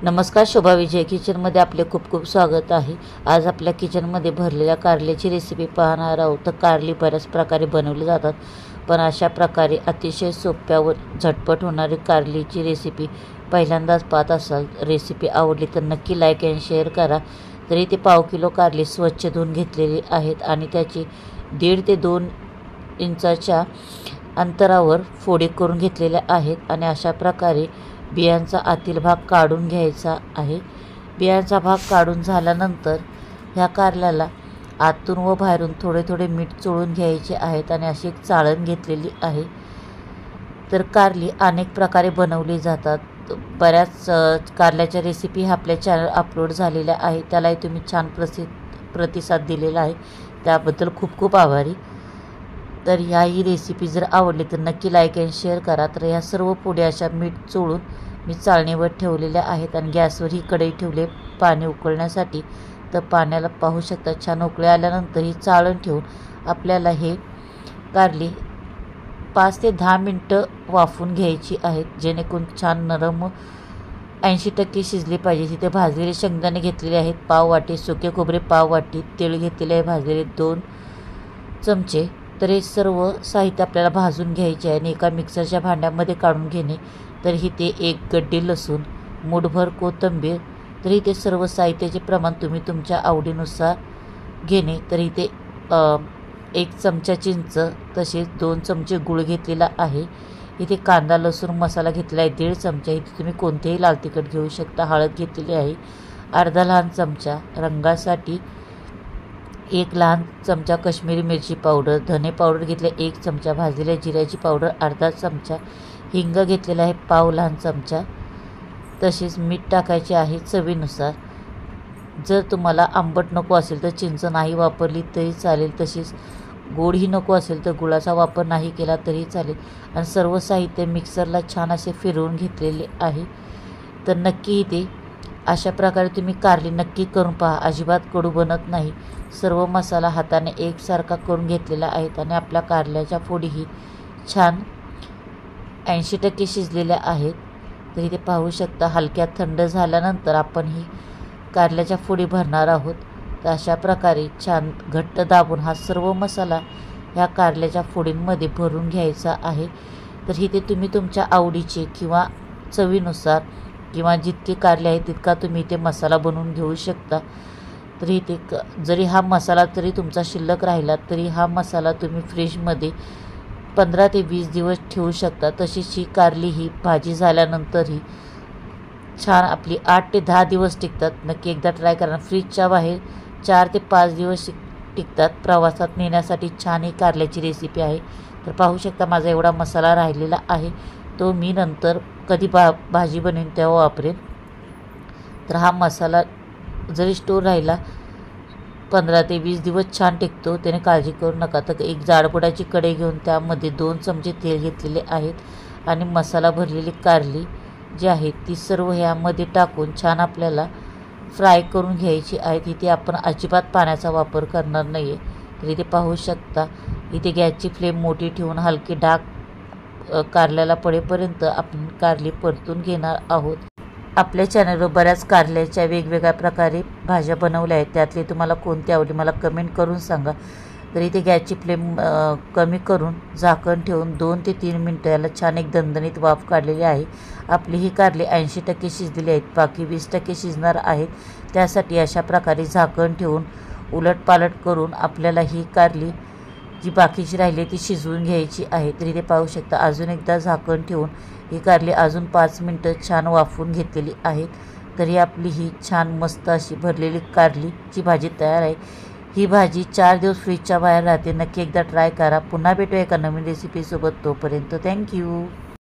नमस्कार, शोभा विजय किचनमध्ये आपले खूप खूप स्वागत आहे। आज आपल्या किचनमध्ये भरलेल्या कारल्याची रेसिपी पाहणार आहोत। तर कारली बऱ्याच प्रकारे बनवली जातात, पण अशा प्रकारे अतिशय सोप्या व झटपट होणारी कारलीची रेसिपी पहिल्यांदाच पाहत असाल, रेसिपी आवडली तर नक्की लाईक अँड शेअर करा। तरी ते पाव किलो कारली स्वच्छ धुवून घेतलेली आहेत आणि त्याची 1.5 ते 2 इंचाच्या अंतरावर फोडी करून घेतलेल्या आहेत आणि अशा प्रकारे बियांचा आतील भाग काढून घ्यायचा आहे। बियांचा भाग काढून झाल्यानंतर ह्या कारल्याला आतून व बाहेरून थोडे थोडे मीठ चोळून घ्यायचे आहेत आणि अशी एक चाळण घेतलेली आहे। तर कारली अनेक प्रकारे बनवली जातात। बऱ्याच कारल्याच्या रेसिपी आपल्या चॅनल अपलोड झालेल्या आहेत, त्यालाही तुम्ही छान प्रतिसाद दिलेला आहे, त्याबद्दल खूप खूप आभारी। तर ह्याही रेसिपी जर आवडली तर नक्की लाईक अँड शेअर करा। तर ह्या सर्व पोळी अशा मीठ चोळून मी चाळणीवर ठेवलेल्या आहेत आणि गॅसवर ही कढई ठेवले पाणी उकळण्यासाठी। तर पाण्याला पाहू शकता छान उकळी आल्यानंतर ही चाळण ठेवून आपल्याला हे कारली 5 ते 10 मिनटं वाफून घ्यायची आहेत, जेणेकरून छान नरम 80% शिजली पाहिजे। तिथे भाजलेले शेंगदाणे घेतलेले आहेत पाव वाटी, सुके खोबरे पाव वाटी, तेल घेतलेले आहे भाजलेले 2 चमचे। तर हे सर्व साहित्य आपल्याला भाजून घ्यायचे आहे आणि एका मिक्सरच्या भांड्यामध्ये काढून घेणे। तर इथे 1 गड्डी लसूण, मूठभर कोथिंबीर, तर इथे सर्व साहित्याचे प्रमाण तुम्ही तुमच्या आवडीनुसार घेणे। तर इथे 1 चमचा चिंच, तसेच 2 चमचे गूळ घेतलेला आहे। इथे कांदा लसूण मसाला घेतला आहे 1.5 चमचा, इथे तुम्ही कोणतेही लाल तिखट घेऊ शकता। हळद घेतलेली आहे अर्धा लहान चमचा, रंगासाठी 1 लहान चमचा काश्मीरी मिरची पावडर, धने पावडर घेतले 1 चमचा, भाजलेल्या जिऱ्याची पावडर अर्धा चमचा, हिंग घेतलेला आहे पाव लहान चमचा, तसेच मीठ टाकायचे आहे चवीनुसार। जर तुम्हाला आंबट नको असेल तर चिंच नाही वापरली तरी चालेल, तसेच गोडही नको असेल तर गुळाचा वापर नाही केला तरी चालेल। आणि सर्व साहित्य मिक्सरला छान असे फिरवून घेतलेले आहे। तर नक्की इथे अशा प्रकारे तुम्ही कारली नक्की करून पहा, अजिबात कडू बनत नाही। सर्व मसाला हाताने एकसारखा करून घेतलेला आहे आणि आपल्या कारल्याच्या फोडीही छान 80% शिजलेल्या आहेत। तर इथे पाहू शकता हलक्या थंड झाल्यानंतर आपण ही कारल्याच्या फोडी भरणार आहोत। तर अशा प्रकारे छान घट्ट दाबून हा सर्व मसाला ह्या कारल्याच्या फोडींमध्ये भरून घ्यायचा आहे। तर इथे तुम्ही तुमच्या आवडीचे किंवा चवीनुसार किंवा जितके कारले आहे तितका तुम्ही इथे मसाला बनवून घेऊ शकता। तर इथे जरी हा मसाला तरी तुमचा शिल्लक राहिला तरी हा मसाला तुम्ही फ्रीजमध्ये 15 ते 20 दिवस ठेवू शकता। तशीच ही कारली ही भाजी झाल्यानंतरही छान आपली 8 ते 10 दिवस टिकतात। नक्की एकदा ट्राय करा। फ्रीजच्या बाहेर 4 ते 5 दिवस टिकतात। प्रवासात नेण्यासाठी छान ही कारल्याची रेसिपी आहे। तर पाहू शकता माझा एवढा मसाला राहिलेला आहे, तो मी नंतर कधी भाजी बनवेन तेव्हा वापरेन। तर हा मसाला जरी स्टोर राहिला 15 ते 20 दिवस छान टिकतो, त्याने काळजी करू नका। तर एक जाडबुडाची कढई घेऊन त्यामध्ये 2 चमचे तेल घेतलेले आहेत आणि मसाला भरलेली कारली जी आहे ती सर्व ह्यामध्ये टाकून छान आपल्याला फ्राय करून घ्यायची आहे। इथे आपण अजिबात पाण्याचा वापर करणार नाही आहे। तर इथे पाहू शकता इथे गॅसची फ्लेम मोठी ठेवून हलकी डाग कारल्याला पडेपर्यंत आपण कारली परतून घेणार आहोत। आपल्या चॅनलवर बऱ्याच कारल्याच्या वेगवेगळ्या प्रकारे भाज्या बनवल्या आहेत, त्यातली तुम्हाला कोणती आवडली मला कमेंट करून सांगा। तर इथे गॅसची फ्लेम कमी करून झाकण ठेवून 2 ते 3 मिनटं याला छान एक दणदणीत वाफ काढलेली आहे। आपली ही कारली 80% शिजलेली आहेत, बाकी 20% शिजणार आहेत। त्यासाठी अशा प्रकारे झाकण ठेवून उलटपालट करून आपल्याला ही कारली जी बाकीची राहिली ती शिजवून घ्यायची आहे। तर इथे पाहू शकता अजून एकदा झाकण ठेवून ही कारली अजून 5 मिनटं छान वाफवून घेतलेली आहेत। तरी आपली ही छान मस्त अशी भरलेली कारलीची भाजी तयार आहे। ही भाजी 4 दिवस फ्रीजच्या बाहेर राहते। नक्की एकदा ट्राय करा। पुन्हा भेटूया एका नवीन रेसिपीसोबत, तोपर्यंत थँक्यू।